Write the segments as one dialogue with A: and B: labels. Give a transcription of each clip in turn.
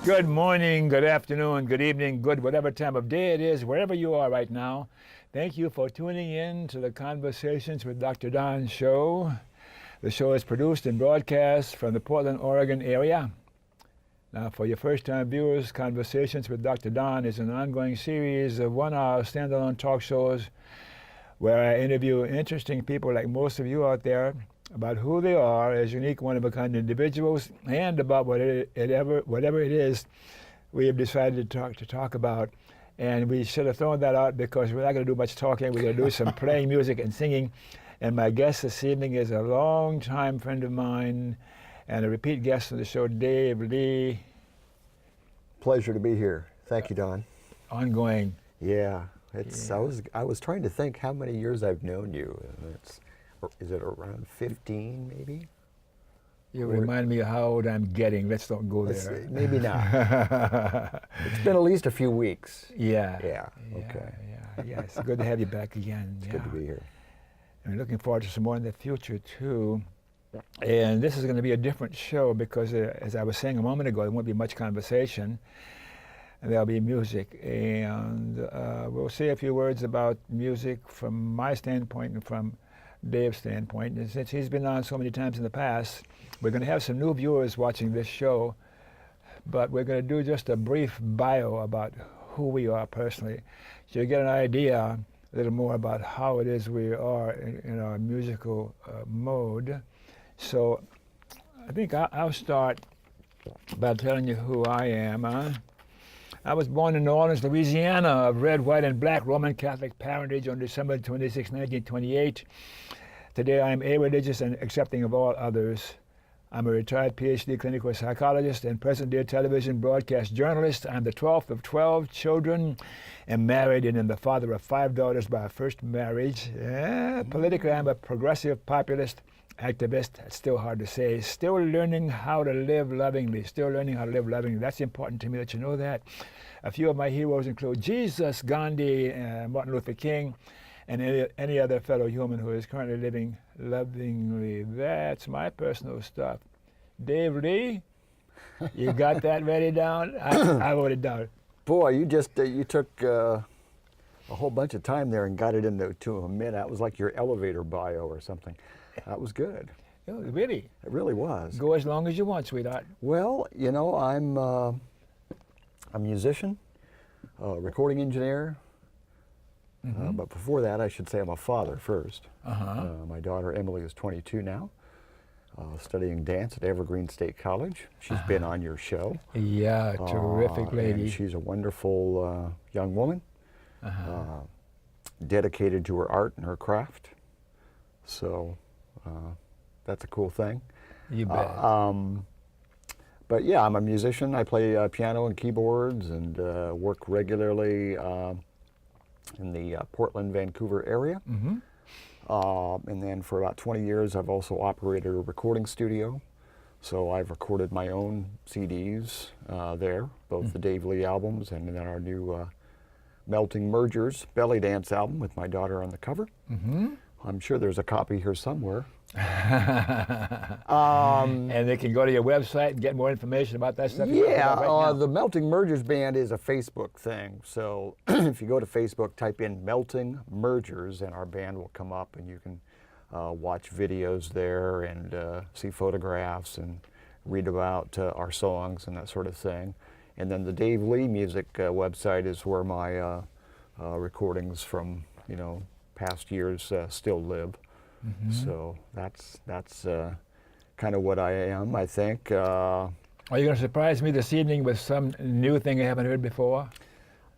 A: Good morning, good afternoon, good evening, good whatever time of day it is, wherever you are right now. Thank you for tuning in to the Conversations with Dr. Don show. The show is produced and broadcast from the Portland, Oregon area. Now, for your first-time viewers, Conversations with Dr. Don is an ongoing series of one-hour standalone talk shows where I interview interesting people like most of you out there about who they are as unique, one-of-a-kind individuals, and about whatever it is we have decided to talk about. And we should have thrown that out because we're not going to do much talking. We're going to do some playing music and singing. And my guest this evening is a long-time friend of mine and a repeat guest on the show, Dave Lee.
B: Pleasure to be here. Thank you, Don.
A: Ongoing.
B: Yeah, I was trying to think how many years I've known you. Is it around 15, maybe?
A: You remind me of how old I'm getting. Let's don't go there.
B: Maybe not. It's been at least a few weeks.
A: Yeah.
B: Yeah. Okay.
A: Yeah. It's good to have you back again.
B: It's good to be here.
A: I'm looking forward to some more in the future too. And this is going to be a different show because, as I was saying a moment ago, there won't be much conversation. And there'll be music, and we'll say a few words about music from my standpoint and from Dave's standpoint. And since he's been on so many times in the past, we're going to have some new viewers watching this show, but we're going to do just a brief bio about who we are personally, so you get an idea a little more about how it is we are in our musical mode. So I think I'll start by telling you who I am. I was born in New Orleans, Louisiana, of red, white, and black Roman Catholic parentage on December 26, 1928. Today I am a-religious and accepting of all others. I'm a retired PhD clinical psychologist and present-day television broadcast journalist. I'm the 12th of 12 children, am married and am the father of 5 daughters by a first marriage. Politically, I'm a progressive populist activist. It's still hard to say. Still learning how to live lovingly. That's important to me that you know that. A few of my heroes include Jesus, Gandhi, Martin Luther King, and any other fellow human who is currently living lovingly. That's my personal stuff. Dave Lee, you got that ready down? I wrote it down.
B: Boy, you took a whole bunch of time there and got it into a minute. It was like your elevator bio or something. That was good.
A: Oh, really?
B: It really was.
A: Go as long as you want, sweetheart.
B: Well, you know, I'm a musician, a recording engineer, but before that, I should say I'm a father first. My daughter Emily is 22 now, studying dance at Evergreen State College. She's been on your show.
A: Yeah, terrific lady.
B: And she's a wonderful young woman, dedicated to her art and her craft. So that's a cool thing.
A: You bet.
B: But yeah, I'm a musician. I play piano and keyboards and work regularly in the Portland, Vancouver area. And then for about 20 years, I've also operated a recording studio. So I've recorded my own CDs there, both the Dave Lee albums and then our new Melting Mergers belly dance album with my daughter on the cover. I'm sure there's a copy here somewhere.
A: And they can go to your website and get more information about that stuff.
B: Yeah, the Melting Mergers band is a Facebook thing. So if you go to Facebook, type in Melting Mergers, and our band will come up, and you can watch videos there and see photographs and read about our songs and that sort of thing. And then the Dave Lee Music website is where my recordings from, past years still live. So that's kind of what I am, I think.
A: Are you going to surprise me this evening with some new thing I haven't heard before?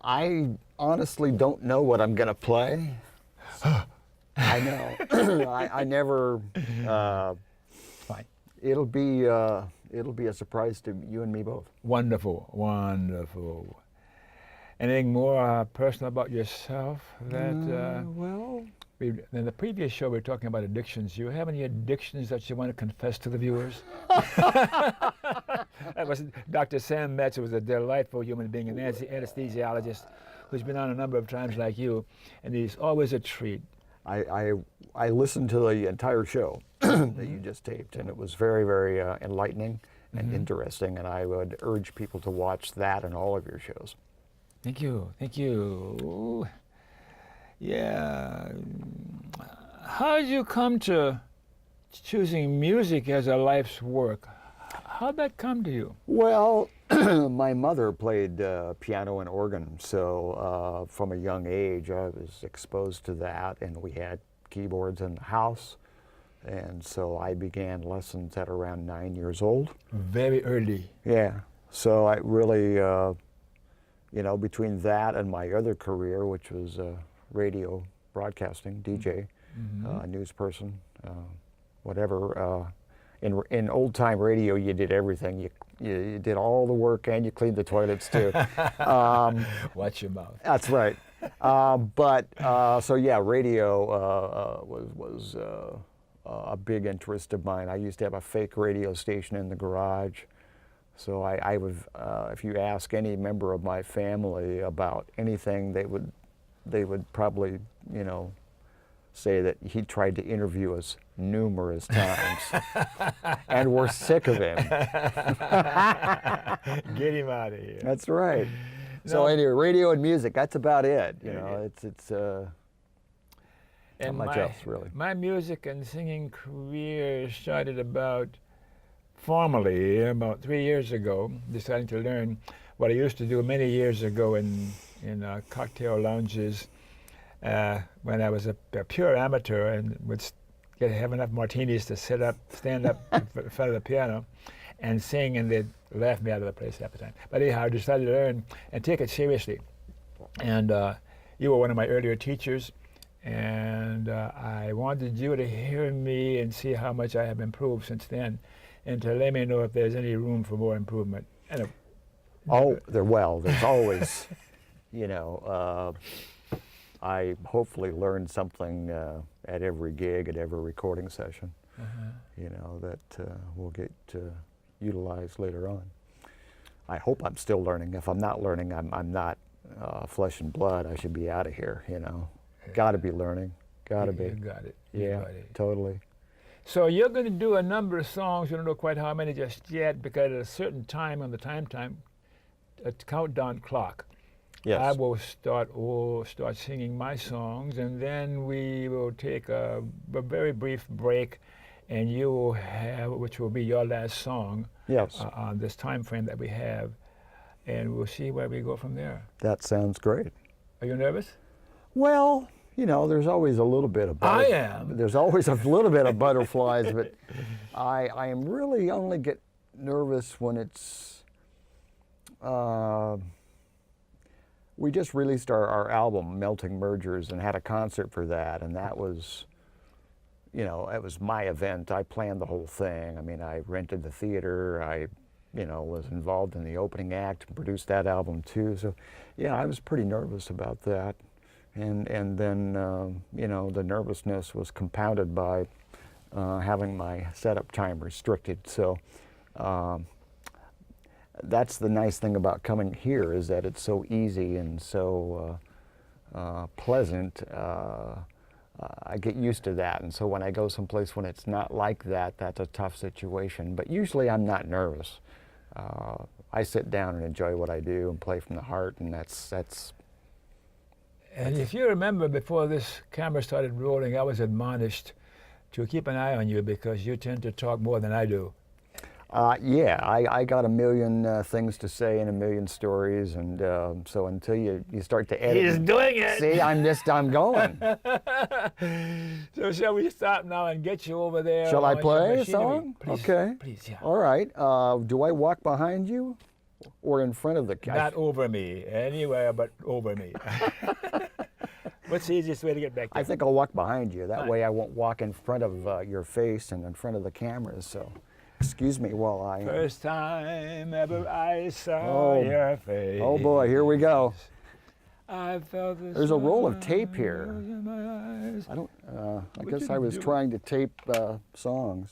B: I honestly don't know what I'm going to play. I know. I never.
A: Fine.
B: It'll be a surprise to you and me both.
A: Wonderful, wonderful. Anything more personal about yourself that?
B: Well,
A: in the previous show, we were talking about addictions. Do you have any addictions that you want to confess to the viewers? That was Dr. Sam Metz, who was a delightful human being, an anesthesiologist who's been on a number of times like you, and he's always a treat.
B: I listened to the entire show that you just taped, and it was very, very enlightening and interesting, and I would urge people to watch that and all of your shows.
A: Thank you. Thank you. Yeah. How did you come to choosing music as a life's work? How'd that come to you?
B: Well, my mother played piano and organ, so from a young age I was exposed to that, and we had keyboards in the house, and so I began lessons at around 9 years old.
A: Very early.
B: Yeah, so I really, you know, between that and my other career, which was radio broadcasting, DJ, news person, whatever. In old-time radio, you did everything. You did all the work, and you cleaned the toilets too.
A: Watch your mouth.
B: That's right. So yeah, radio was a big interest of mine. I used to have a fake radio station in the garage. So I would, if you ask any member of my family about anything, they would probably, you know, say that he tried to interview us numerous times, and we're sick of him.
A: Get him out of here.
B: That's right.
A: No.
B: So anyway, radio and music, that's about it. You know, it's not much else really.
A: My music and singing career started formally about 3 years ago, deciding to learn what I used to do many years ago in cocktail lounges when I was a pure amateur and would have enough martinis to stand up in front of the piano and sing, and they'd laugh me out of the place half the time. But anyhow, I decided to learn and take it seriously. And you were one of my earlier teachers, and I wanted you to hear me and see how much I have improved since then, and to let me know if there's any room for more improvement. And
B: there's always, you know, I hopefully learned something at every gig, at every recording session, you know, that we'll get to utilize later on. I hope I'm still learning. If I'm not learning, I'm not flesh and blood. I should be out of here, you know. Got to be learning. Got to be.
A: You got it.
B: Yeah,
A: got it.
B: totally.
A: So you're going to do a number of songs. You don't know quite how many just yet, because at a certain time on the time a countdown clock.
B: Yes.
A: I will start singing my songs, and then we will take a very brief break, and you will have, which will be your last song.
B: Yes.
A: On this time frame that we have, and we'll see where we go from there.
B: That sounds great.
A: Are you nervous?
B: Well, you know, there's always a little bit of
A: I am.
B: There's always a little bit of butterflies, but I am really only get nervous when it's. We just released our album, Melting Mergers, and had a concert for that, and that was, you know, it was my event. I planned the whole thing. I mean, I rented the theater. I, you know, was involved in the opening act and produced that album too. So, yeah, I was pretty nervous about that. And then, you know, the nervousness was compounded by having my setup time restricted. So that's the nice thing about coming here, is that it's so easy and so pleasant. I get used to that, and so when I go someplace when it's not like that, that's a tough situation. But usually I'm not nervous. I sit down and enjoy what I do and play from the heart, and that's.
A: And if you remember, before this camera started rolling, I was admonished to keep an eye on you because you tend to talk more than I do.
B: Yeah, I got a million things to say and a million stories, and so until you start to edit.
A: He's doing it!
B: See, I'm going.
A: So shall we stop now and get you over there?
B: Shall I play a song?
A: Please,
B: okay.
A: Please, yeah.
B: All right. Do I walk behind you or in front of the camera?
A: Not over me, anywhere but over me. What's the easiest way to get back there?
B: I think I'll walk behind you. That
A: Fine.
B: way I won't walk in front of your face and in front of the cameras. So, excuse me while I...
A: First time ever I saw your face.
B: Oh boy, here we go.
A: I felt the
B: There's a roll of tape here.
A: in my eyes.
B: I don't... I
A: What
B: guess
A: did
B: I
A: you
B: was
A: do?
B: trying to tape songs.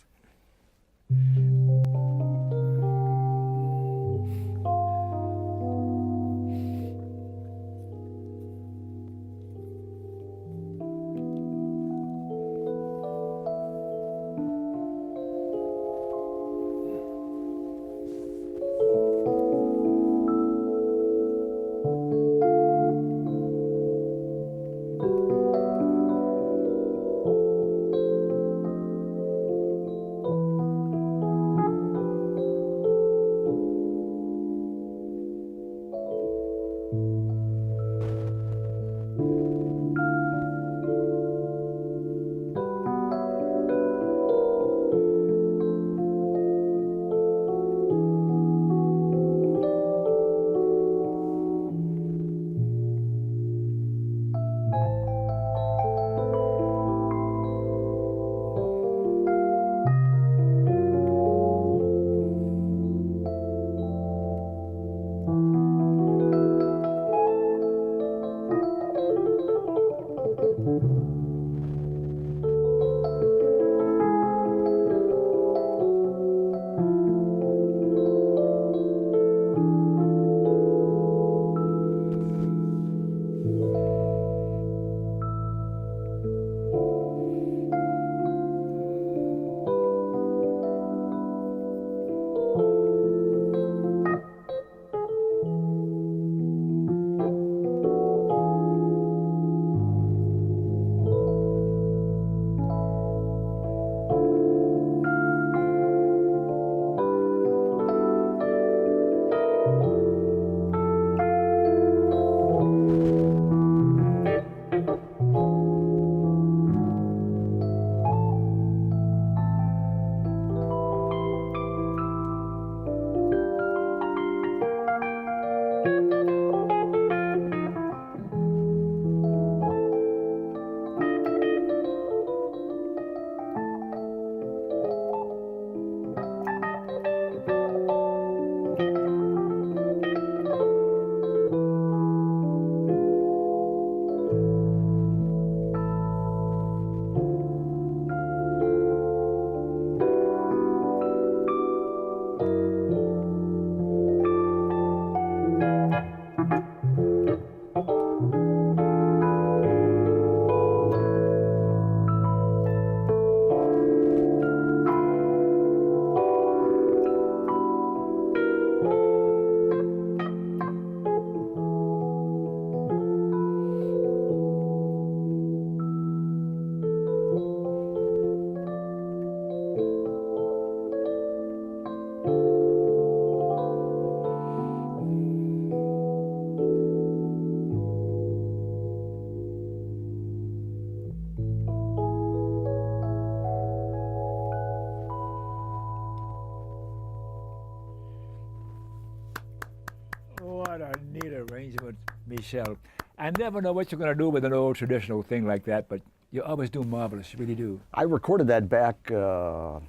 A: Michelle. I never know what you're going to do with an old traditional thing like that, but you always do marvelous. You really do.
B: I recorded that back about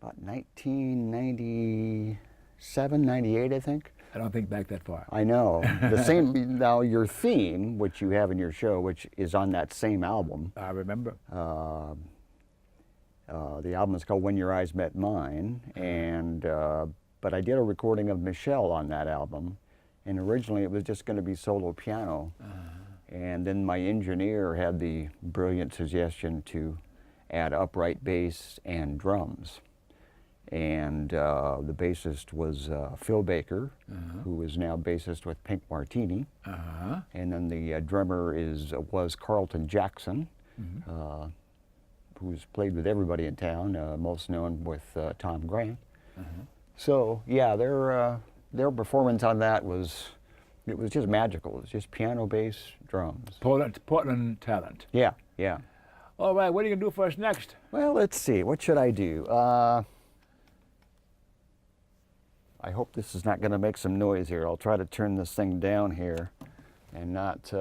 B: 1997, 98, I think.
A: I don't think back that far.
B: I know. The same, now your theme, which you have in your show, which is on that same album.
A: I remember.
B: The album is called When Your Eyes Met Mine, and but I did a recording of Michelle on that album, and originally it was just going to be solo piano, and then my engineer had the brilliant suggestion to add upright bass and drums, and the bassist was Phil Baker, who is now bassist with Pink Martini, and then the drummer was Carlton Jackson, who's played with everybody in town, most known with Tom Grant. So yeah, their performance on that was just magical. It was just piano, bass, drums.
A: Portland talent.
B: Yeah, yeah.
A: All right, what are you going to do for us next?
B: Well, let's see. What should I do? I hope this is not going to make some noise here. I'll try to turn this thing down here and not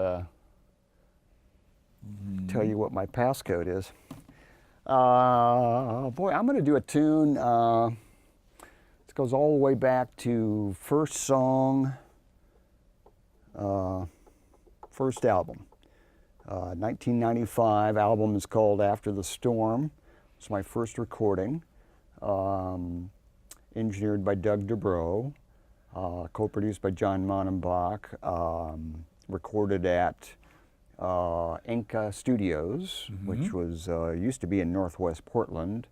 B: tell you what my passcode is. Boy, I'm going to do a tune. This goes all the way back to first song, first album. 1995, album is called After the Storm. It's my first recording. Engineered by Doug Dubrow, co-produced by John Monenbach, recorded at Inca Studios, which was used to be in Northwest Portland.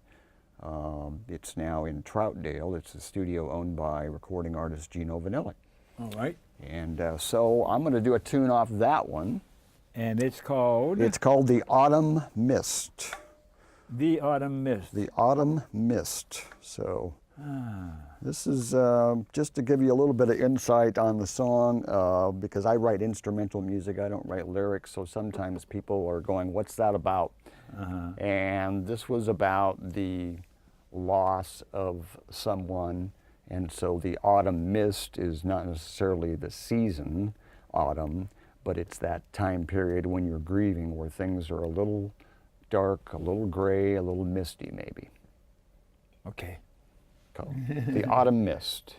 B: It's now in Troutdale. It's a studio owned by recording artist Gino Vanelli.
A: All right.
B: And so I'm going to do a tune off that one.
A: And it's called?
B: It's called The Autumn Mist.
A: The Autumn Mist.
B: The Autumn Mist. So this is just to give you a little bit of insight on the song, because I write instrumental music, I don't write lyrics, so sometimes people are going, what's that about? And this was about the loss of someone, and so the autumn mist is not necessarily the season, autumn, but it's that time period when you're grieving where things are a little dark, a little gray, a little misty maybe.
A: Okay.
B: Called The Autumn Mist.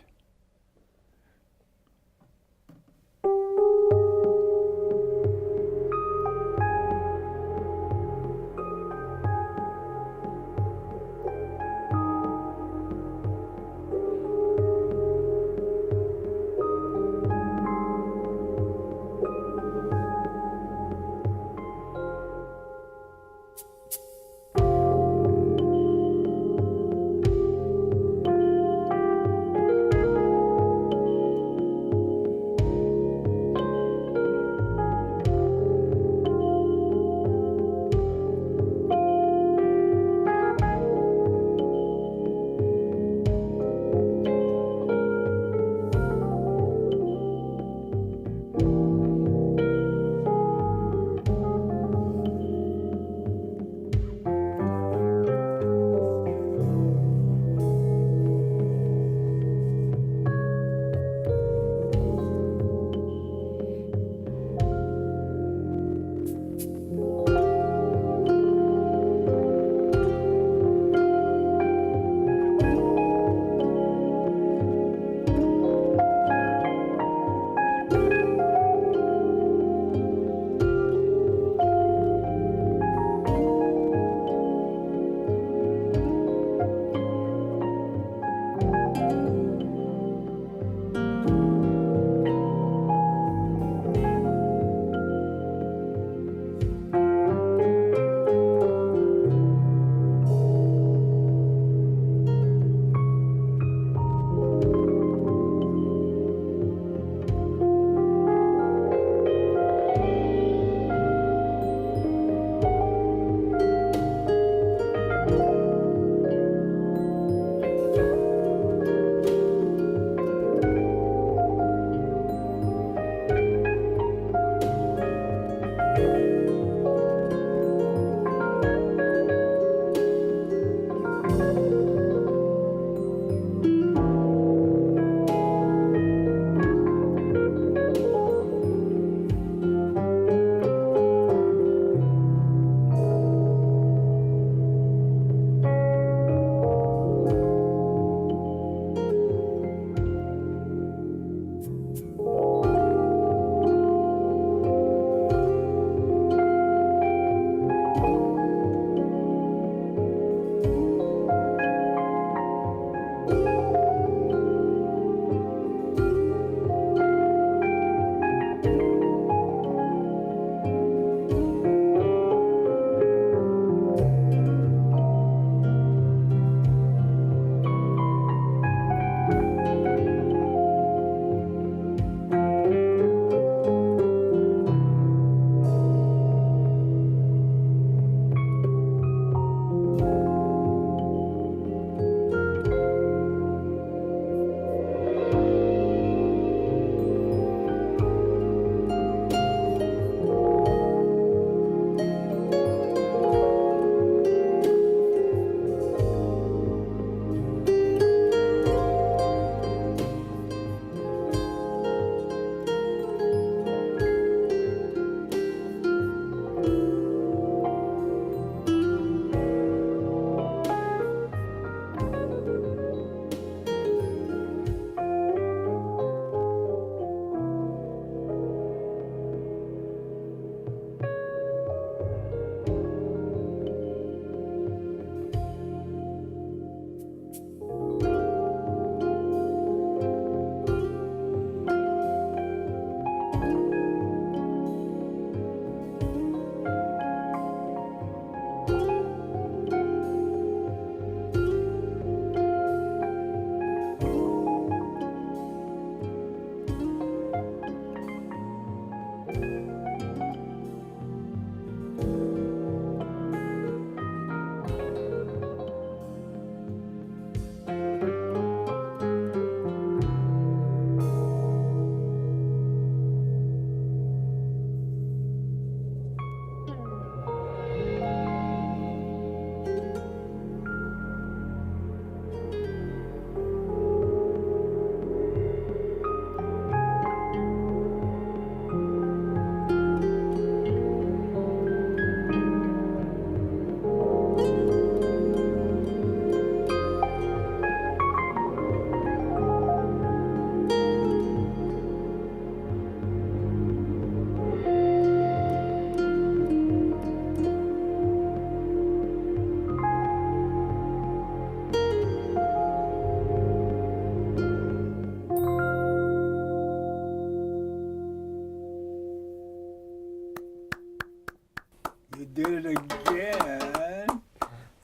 A: You did it again.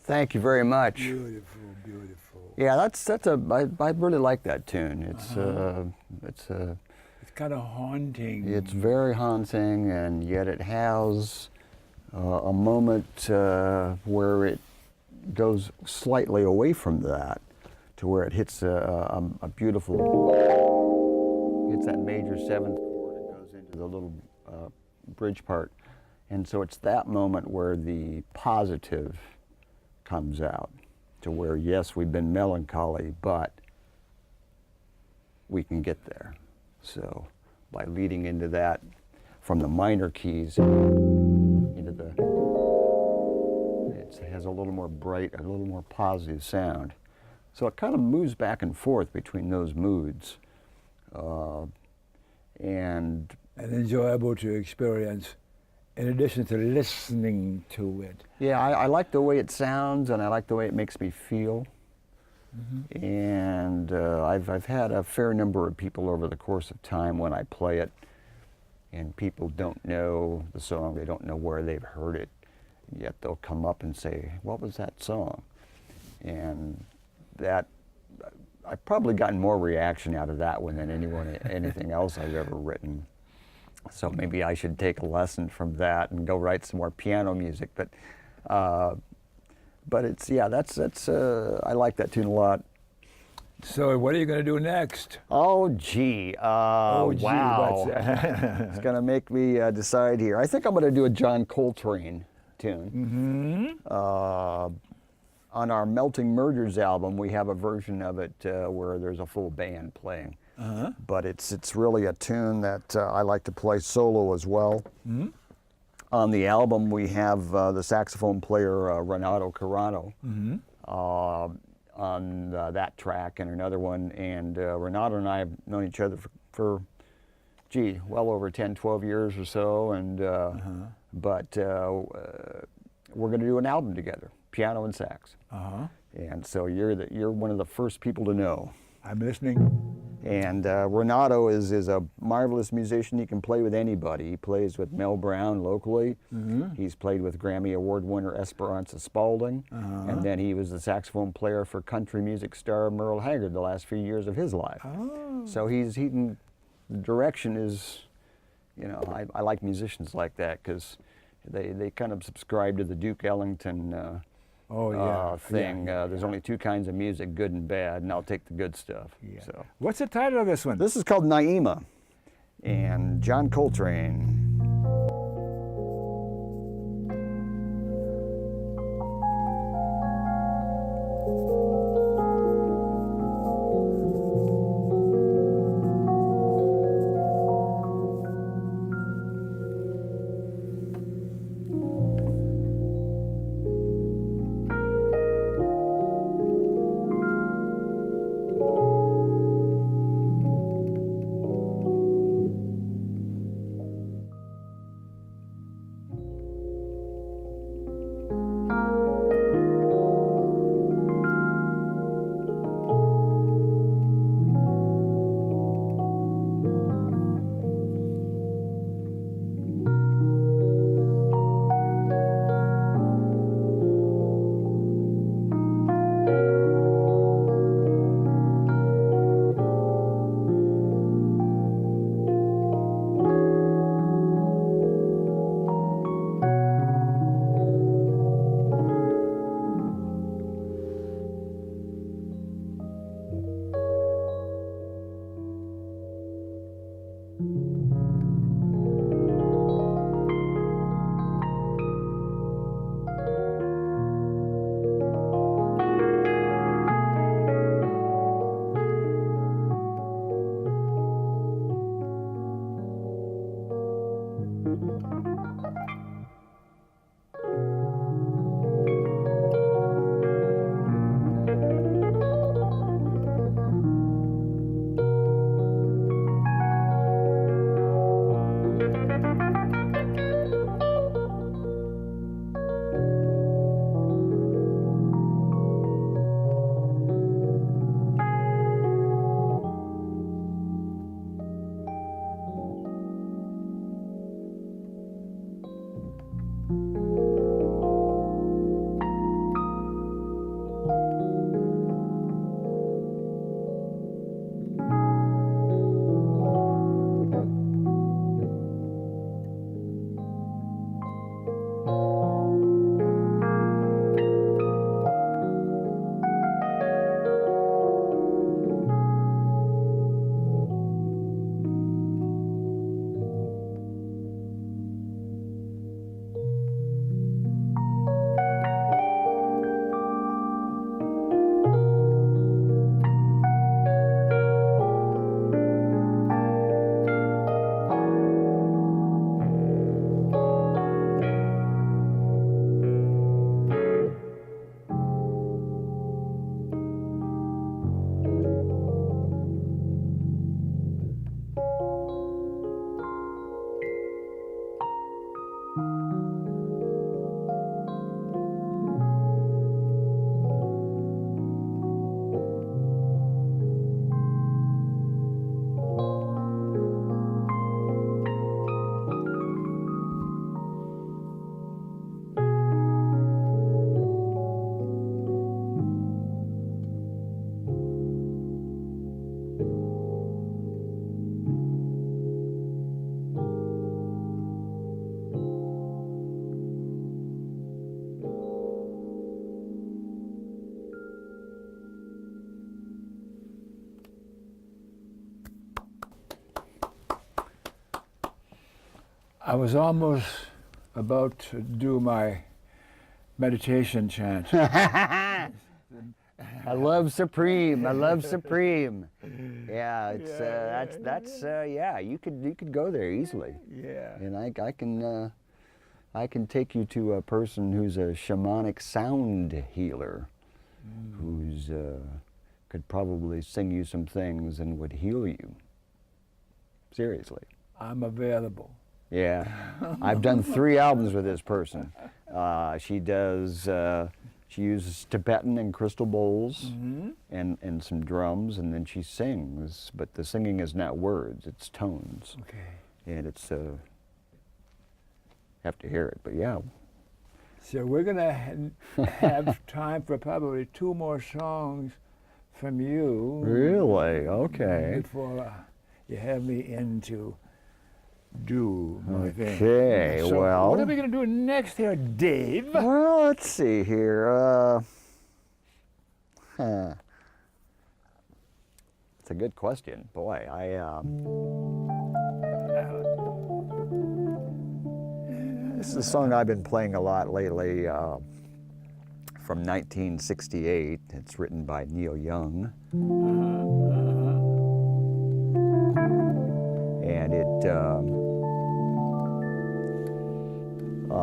B: Thank you very much.
A: Beautiful, beautiful.
B: Yeah, I really like that tune. It's
A: kind of haunting.
B: It's very haunting, and yet it has a moment where it goes slightly away from that, to where it hits a beautiful, hits that major seventh chord and goes into the little bridge part. And so it's that moment where the positive comes out, to where, yes, we've been melancholy, but we can get there. So by leading into that from the minor keys into the, it has a little more bright, a little more positive sound. So it kind of moves back and forth between those moods. And
A: enjoyable to experience, in addition to listening to it.
B: Yeah, I like the way it sounds, and I like the way it makes me feel. Mm-hmm. And I've had a fair number of people over the course of time when I play it, and people don't know the song, they don't know where they've heard it, yet they'll come up and say, "What was that song?" And that, I've probably gotten more reaction out of that one than anything else I've ever written. So maybe I should take a lesson from that and go write some more piano music. But it's, yeah, that's I like that tune a lot.
A: So what are you going to do next?
B: Oh, gee. Wow. It's going to make me decide here. I think I'm going to do a John Coltrane tune. Mm-hmm. On our Melting Mergers album, we have a version of it where there's a full band playing. Uh-huh. But it's really a tune that I like to play solo as well. Mm-hmm. On the album, we have the saxophone player Renato Carano. Mm-hmm. On that track and another one, and Renato and I have known each other for well over 10, 12 years or so, and but we're going to do an album together, piano and sax. And so you're one of the first people to know.
A: I'm listening.
B: And Renato is a marvelous musician. He can play with anybody. He plays with Mel Brown locally. Mm-hmm. He's played with Grammy Award winner Esperanza Spalding. And then he was the saxophone player for country music star Merle Haggard the last few years of his life. So the direction is, you know, I like musicians like that, because they kind of subscribe to the Duke Ellington thing. There's only two kinds of music, good and bad, and I'll take the good stuff. Yeah. So.
A: What's the title of this one?
B: This is called Naima, and John Coltrane.
A: I was almost about to do my meditation chant.
B: I love Supreme. I love Supreme. Yeah, it's yeah. You could go there easily.
A: Yeah.
B: And I can take you to a person who's a shamanic sound healer, who's could probably sing you some things and would heal you. Seriously.
A: I'm available.
B: Yeah, I've done 3 albums with this person. She uses Tibetan and crystal bowls and some drums, and then she sings, but the singing is not words, it's tones.
A: Okay.
B: And it's, have to hear it, but yeah.
A: So we're going to have time for probably 2 more songs from you.
B: Really? Okay.
A: Before you have me in to do my thing.
B: Okay,
A: So
B: well.
A: what are we going to do next here, Dave?
B: Well, let's see here. It's a good question. Boy, this is a song I've been playing a lot lately, from 1968. It's written by Neil Young. And it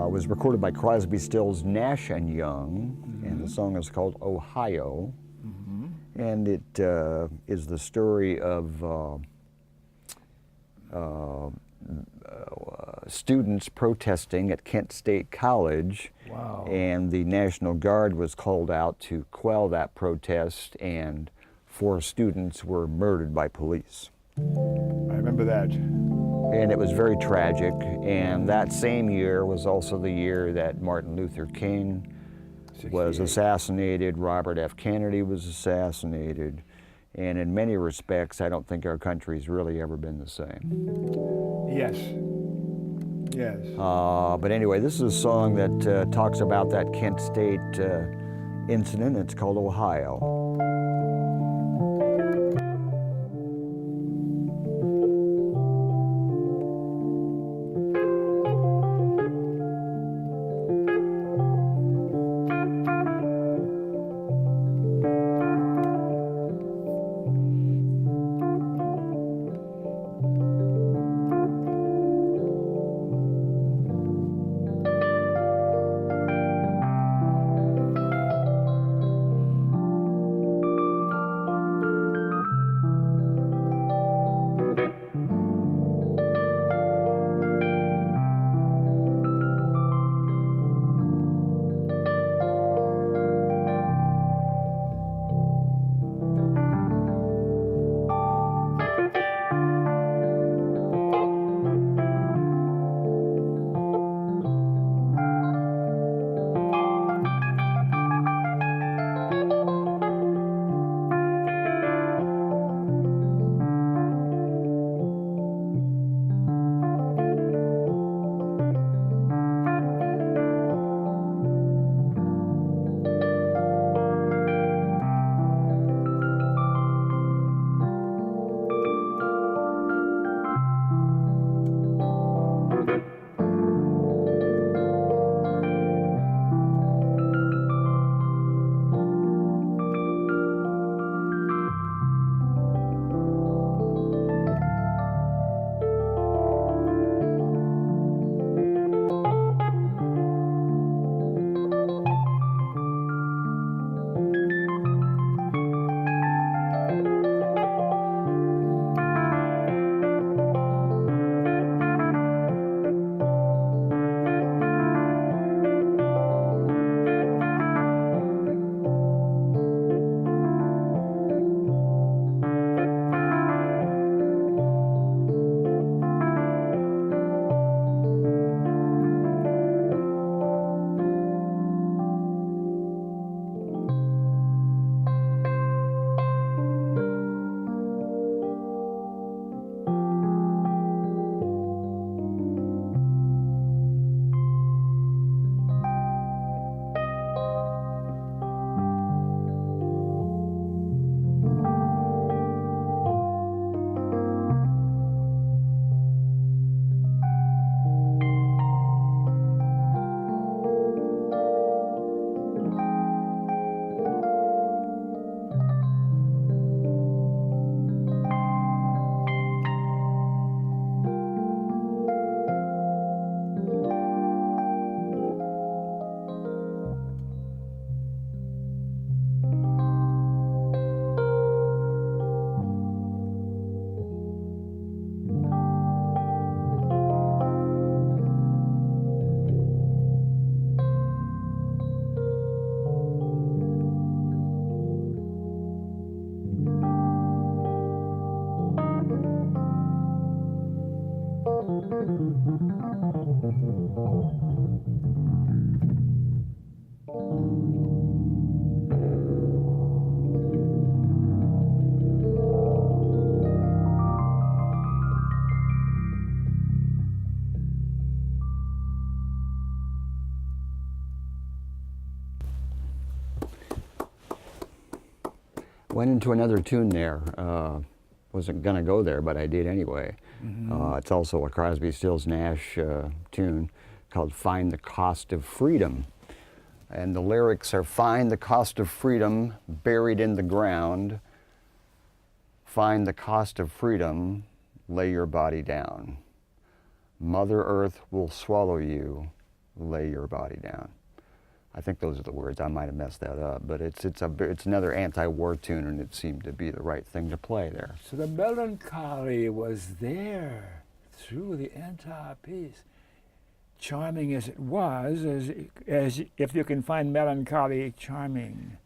B: was recorded by Crosby, Stills, Nash and Young, and the song is called Ohio. And it is the story of students protesting at Kent State College.
A: Wow.
B: And the National Guard was called out to quell that protest, and 4 students were murdered by police.
A: I remember that.
B: And it was very tragic. And that same year was also the year that Martin Luther King was
A: 68.
B: assassinated, Robert F. Kennedy was assassinated. And in many respects, I don't think our country's really ever been the same.
A: Yes. Yes.
B: But anyway, this is a song that talks about that Kent State incident. It's called Ohio. Went into another tune there. Wasn't gonna go there, but I did anyway. It's also a Crosby, Stills, Nash tune called "Find the Cost of Freedom," and the lyrics are: "Find the cost of freedom buried in the ground. Find the cost of freedom, lay your body down. Mother Earth will swallow you, lay your body down." I think those are the words. I might have messed that up, but it's another anti-war tune, and it seemed to be the right thing to play there.
A: So the melancholy was there through the entire piece. Charming as it was, as if you can find melancholy charming.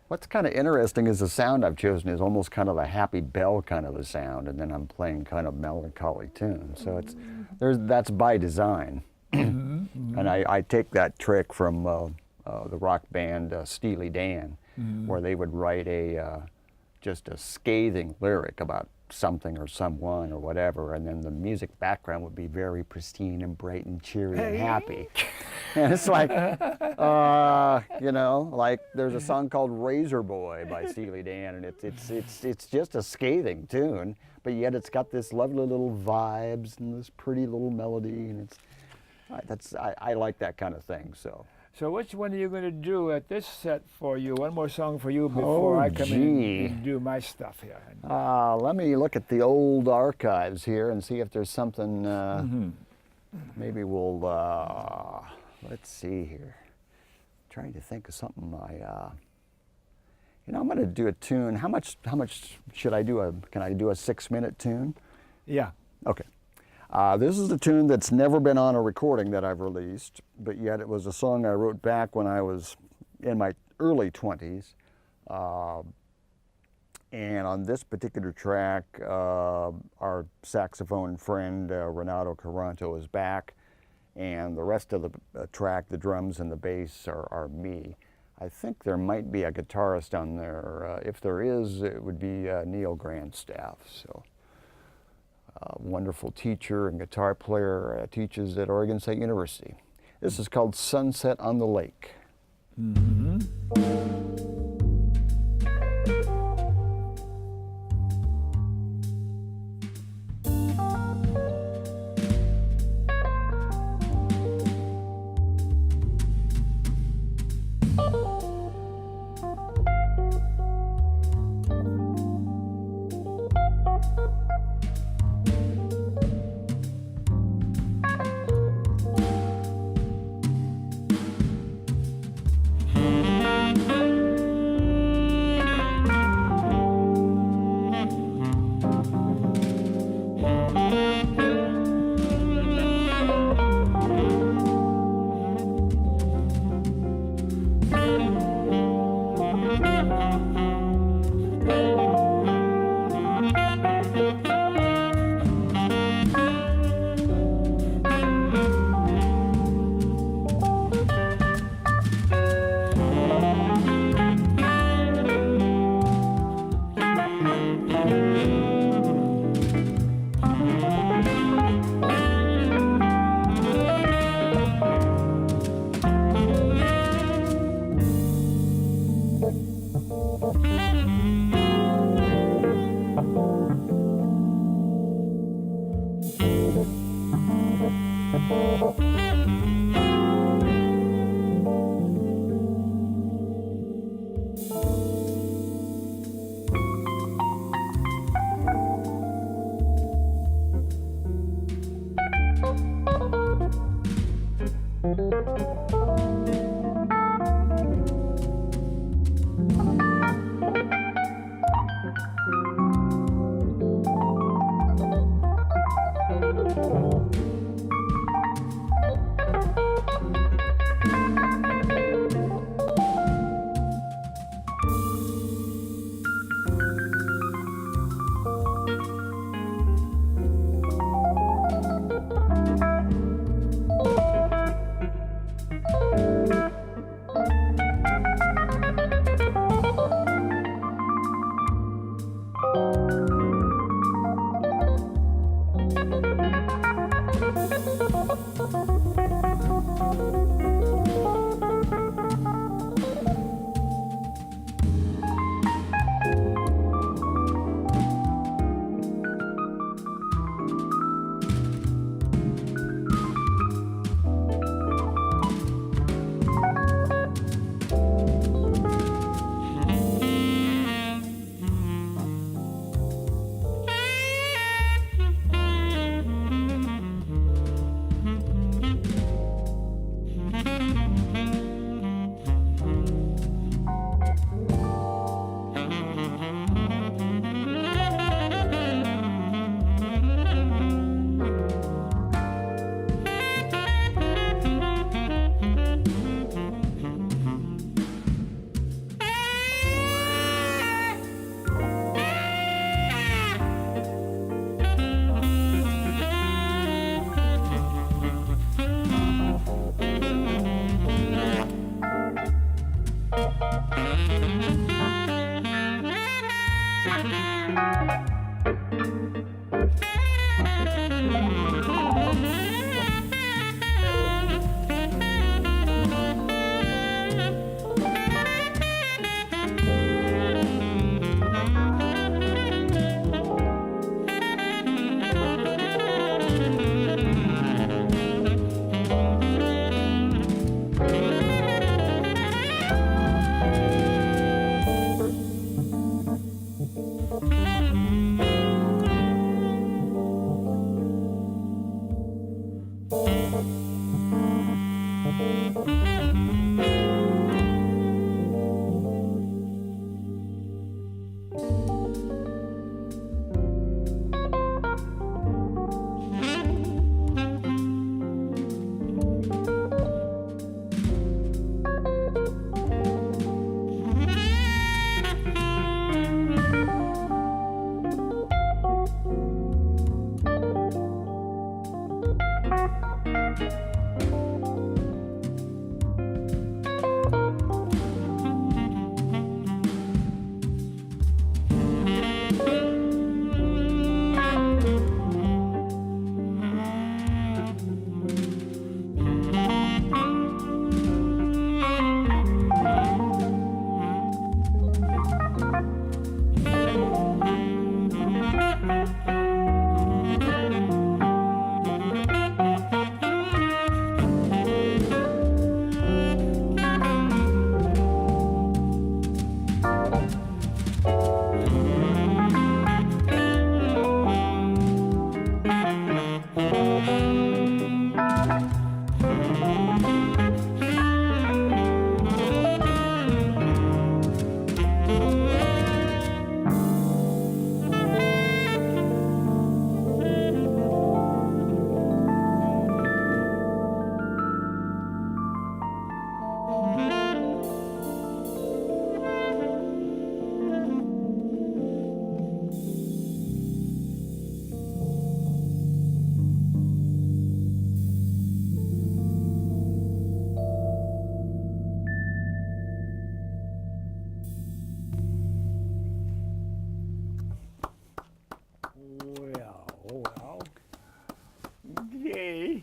B: What's kind of interesting is the sound I've chosen is almost kind of a happy bell kind of a sound, and then I'm playing kind of melancholy tunes. So that's by design. And I take that trick from the rock band Steely Dan, where they would write just a scathing lyric about something or someone or whatever, and then the music background would be very pristine and bright and cheery and happy. And it's like, you know, like there's a song called "Razor Boy" by Steely Dan, and it's just a scathing tune, but yet it's got this lovely little vibes and this pretty little melody, and I like that kind of thing.
A: So which one are you going to do at this set for you? One more song for you before I come in and do my stuff here.
B: Let me look at the old archives here and see if there's something. Maybe we'll. Let's see here. Trying to think of something. You know, I'm going to do a tune. How much should I do? Can I do a 6-minute tune?
A: Yeah.
B: Okay. This is a tune that's never been on a recording that I've released, but yet it was a song I wrote back when I was in my early 20s. And on this particular track, our saxophone friend Renato Caranto is back, and the rest of the track, the drums and the bass, are me. I think there might be a guitarist on there. If there is, it would be Neil Grandstaff. So. Wonderful teacher and guitar player, teaches at Oregon State University. This is called "Sunset on the Lake."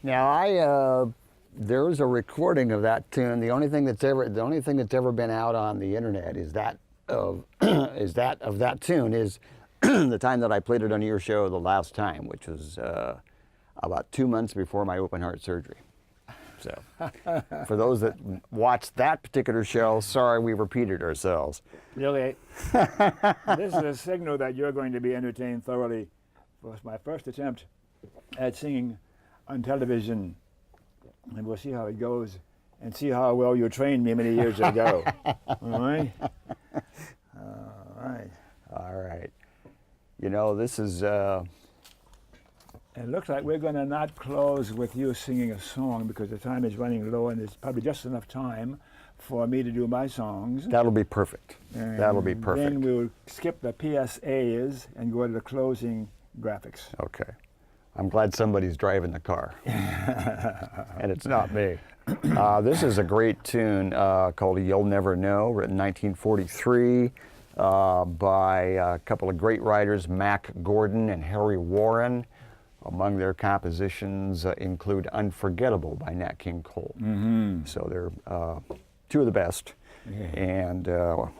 B: Now there's a recording of that tune. The only thing that's ever been out on the internet is that of that tune is the time that I played it on your show the last time, which was about 2 months before my open heart surgery. So, for those that watched that particular show, sorry we repeated ourselves.
A: Really, this is a signal that you're going to be entertained thoroughly. It was my first attempt at singing on television, and we'll see how it goes and see how well you trained me many years ago. All right? All right.
B: All right. You know, this is...
A: It looks like we're going to not close with you singing a song because the time is running low and there's probably just enough time for me to do my songs.
B: That'll be perfect.
A: And
B: that'll be perfect.
A: Then we'll skip the PSAs and go to the closing graphics.
B: Okay. I'm glad somebody's driving the car. And it's not me. This is a great tune called You'll Never Know, written 1943 by a couple of great writers, Mac Gordon and Harry Warren. Among their compositions include Unforgettable by Nat King Cole.
A: Mm-hmm.
B: So they're two of the best.
A: Yeah.
B: And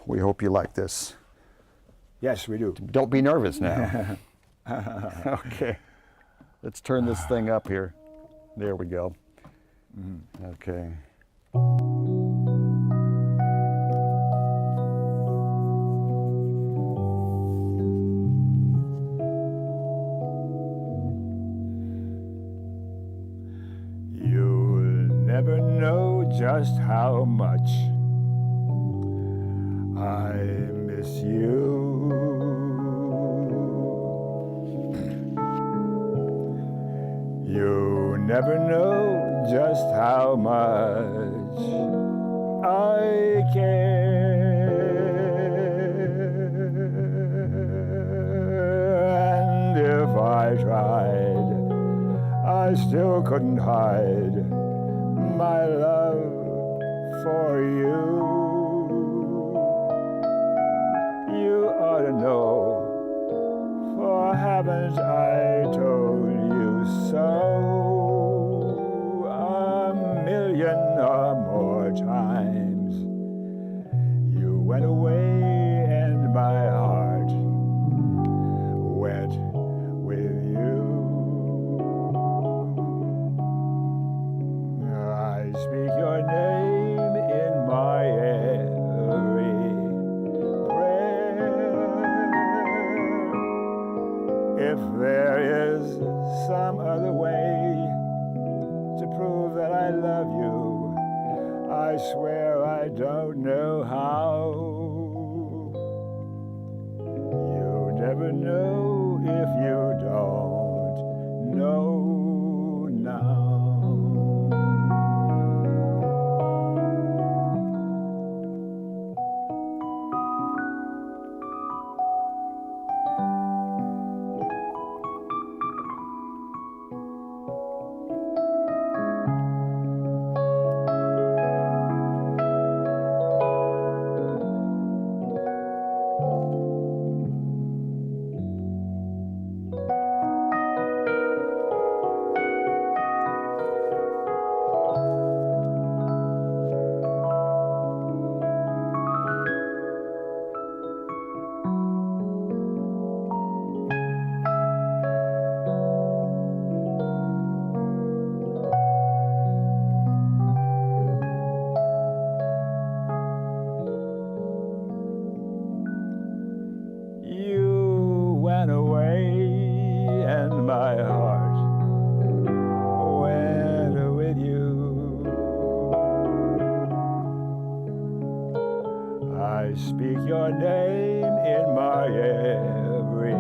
B: we hope you like this.
A: Yes, we do.
B: Don't be nervous now. Okay. Let's turn this thing up here. There we go. Mm-hmm. Okay.
A: Never know just how much I miss you. You never know just how much I care. And if I tried, I still couldn't hide my love for you. You ought to know, for haven't I told you so a million or more times? You went away and my heart went with you. Speak your name in my every prayer. If there is some other way to prove that I love you, I swear I don't know how. You never know if you don't know now. I speak your name in my every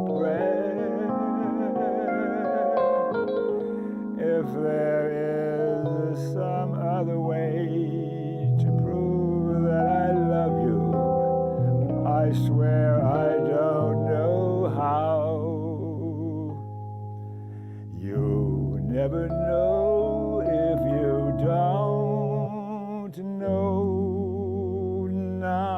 A: prayer. If there is some other way to prove that I love you, I swear I don't know how. You never know if you don't know now.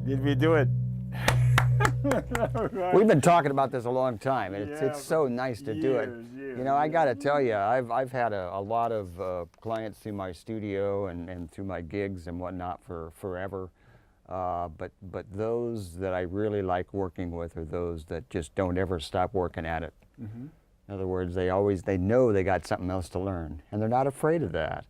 A: Did we do it?
B: We've been talking about this a long time, and
A: Yeah,
B: it's so nice to do it.
A: years,
B: You know, I got to tell you, I've had a lot of clients through my studio and through my gigs and whatnot for forever. But those that I really like working with are those that just don't ever stop working at it.
A: Mm-hmm.
B: In other words, they know they got something else to learn, and they're not afraid of that.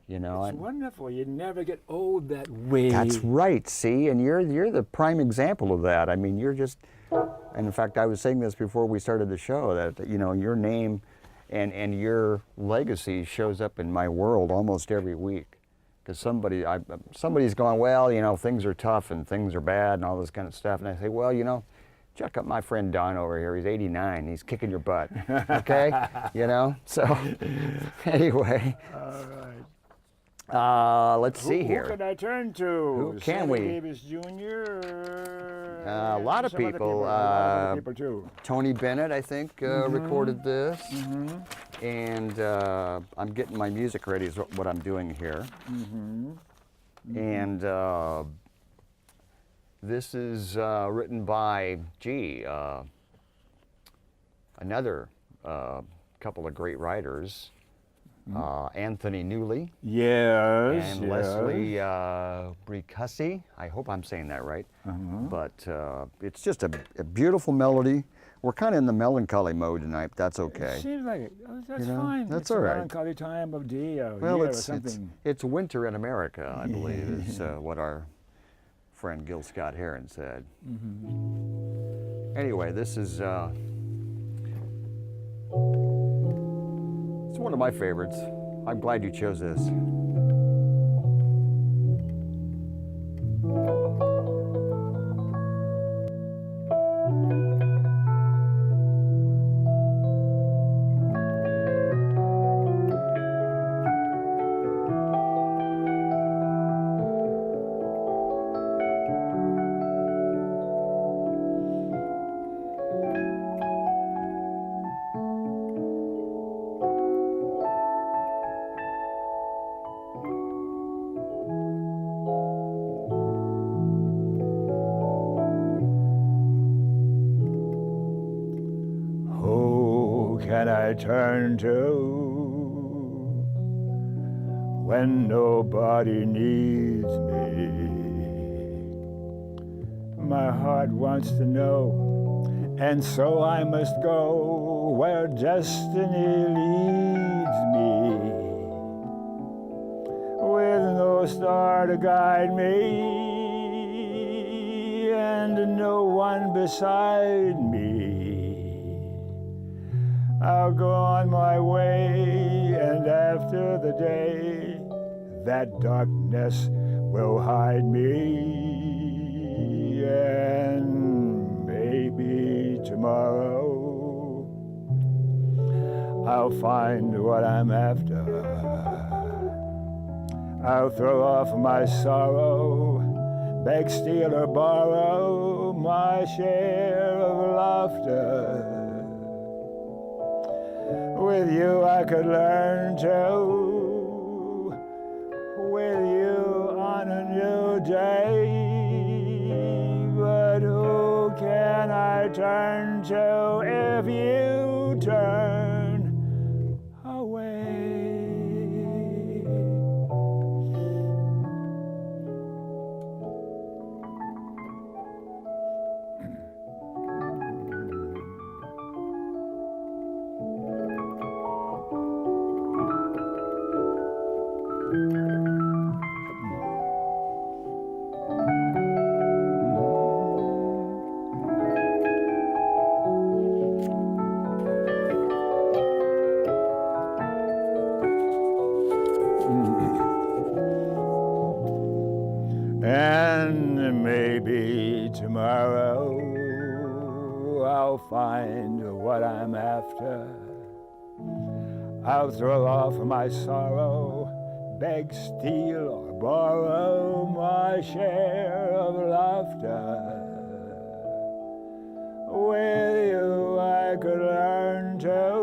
B: You know,
A: It's wonderful. You never get old that way.
B: that's right. See, and you're the prime example of that. I mean, you're just. And in fact, I was saying this before we started the show that you know your name and your legacy shows up in my world almost every week. Because somebody's going, well, you know, things are tough and things are bad and all this kind of stuff, and I say, well, you know, check out my friend Don over here. He's 89. He's kicking your butt. Okay, you know. So anyway.
A: All right.
B: Let's see here.
A: Who can I turn to?
B: Who can we?
A: Davis Jr.
B: A lot of
A: some other
B: people.
A: A lot of other people too.
B: Tony Bennett, I think, recorded this. And I'm getting my music ready is what I'm doing here. And this is written by, another couple of great writers. Anthony Newley
A: Yes.
B: and
A: yes.
B: Leslie Bricussy. I hope I'm saying that right. But it's just a beautiful melody. We're kind of in the melancholy mode tonight. But that's okay.
A: It seems like it. Oh, that's
B: You know,
A: fine.
B: that's
A: it's
B: all
A: a
B: right.
A: melancholy time of the year
B: Well,
A: or
B: it's
A: something.
B: winter in America, I believe, is what our friend Gil Scott Heron said. Anyway, this is. It's one of my favorites. I'm glad you chose this.
A: Can I turn to when nobody needs me? My heart wants to know, and so I must go where destiny leads me, with no star to guide me and no one beside me. I'll go on my way, and after the day, that darkness will hide me, and maybe tomorrow I'll find what I'm after. I'll throw off my sorrow, beg, steal, or borrow my share of laughter. With you I could learn to, with you on a new day, but who can I turn to if you turn away? And maybe tomorrow I'll find what I'm after. I'll throw off my sorrow, beg, steal, or borrow my share of laughter. With you I could learn to,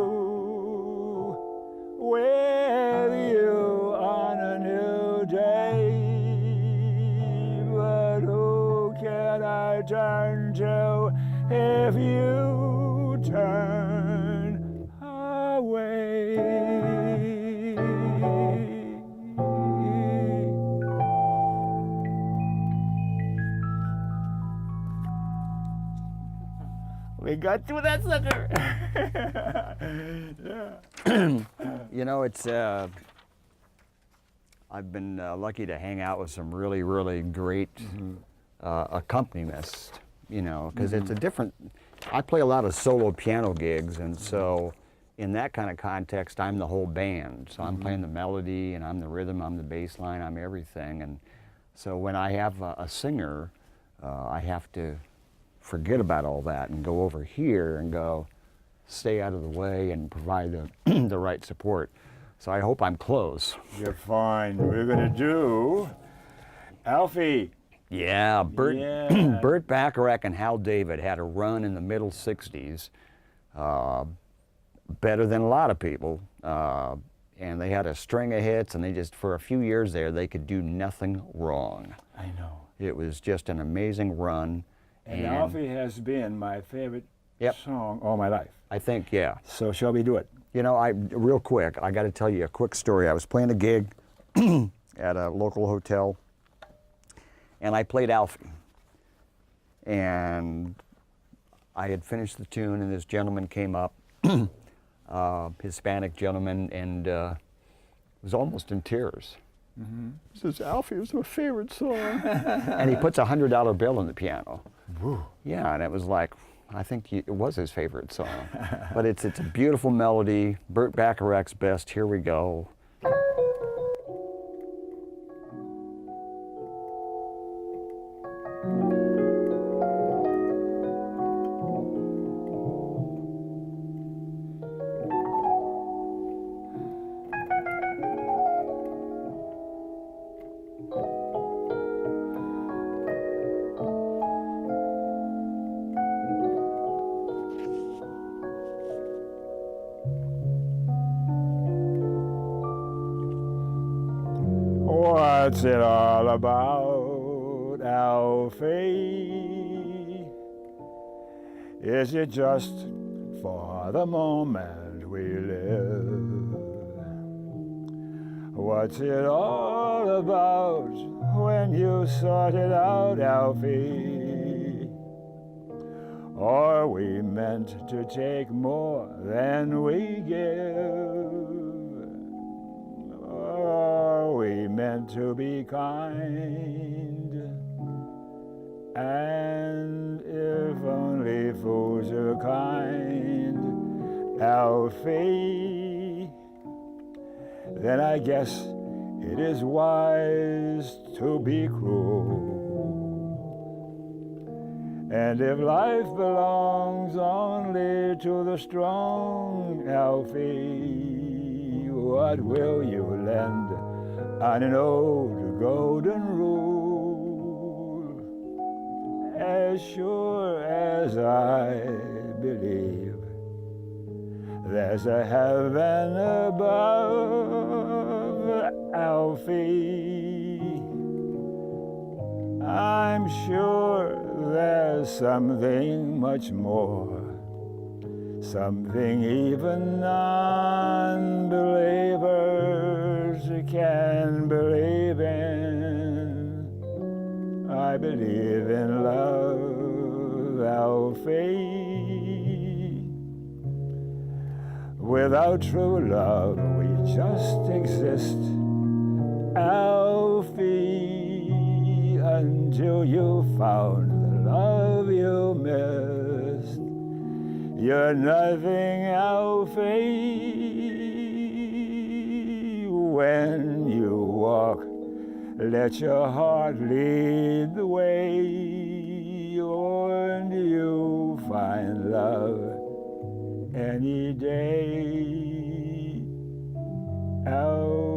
A: with you on a new day. But who can return to if you turn away. We got through that sucker. Yeah.
B: You know, it's I've been lucky to hang out with some really, really great accompanists, you know, because it's a different, I play a lot of solo piano gigs, and so in that kind of context, I'm the whole band. So I'm playing the melody, and I'm the rhythm, I'm the bass line, I'm everything. And so when I have a singer, I have to forget about all that and go over here and go, stay out of the way and provide the, the right support. So I hope I'm close.
A: You're fine. We're gonna do Alfie.
B: Yeah, Burt,
A: Yeah.
B: Burt Bacharach and Hal David had a run in the middle 60s, better than a lot of people. And they had a string of hits, and they just, for a few years there, they could do nothing wrong.
A: I know.
B: It was just an amazing run.
A: And Alfie has been my favorite
B: Yep.
A: song all my life.
B: I think, yeah.
A: So shall we do it?
B: You know, real quick, I got to tell you a quick story. I was playing a gig at a local hotel, and I played Alfie. And I had finished the tune, and this gentleman came up, Hispanic gentleman, and was almost in tears. He says, Alfie was my favorite song. And he puts a $100 bill on the piano.
A: Woo.
B: Yeah, and it was like, I think it was his favorite song. But it's a beautiful melody, Burt Bacharach's best. Here we go.
A: What's it all about, Alfie? Is it just for the moment we live? What's it all about when you sort it out, Alfie? Are we meant to take more than we give? Are we meant to be kind? And if only fools are kind, Alfie, then I guess it is wise to be cruel. And if life belongs only to the strong, Alfie, what will you lend on an old golden rule? As sure as I believe there's a heaven above, Alfie, I'm sure there's something much more, something even non-believers can believe in. I believe in love, Alfie. Without true love, we just exist, Alfie, until you found the love you missed. You're nothing, Alfie. When you walk, let your heart lead the way, and you find love any day, Alfie.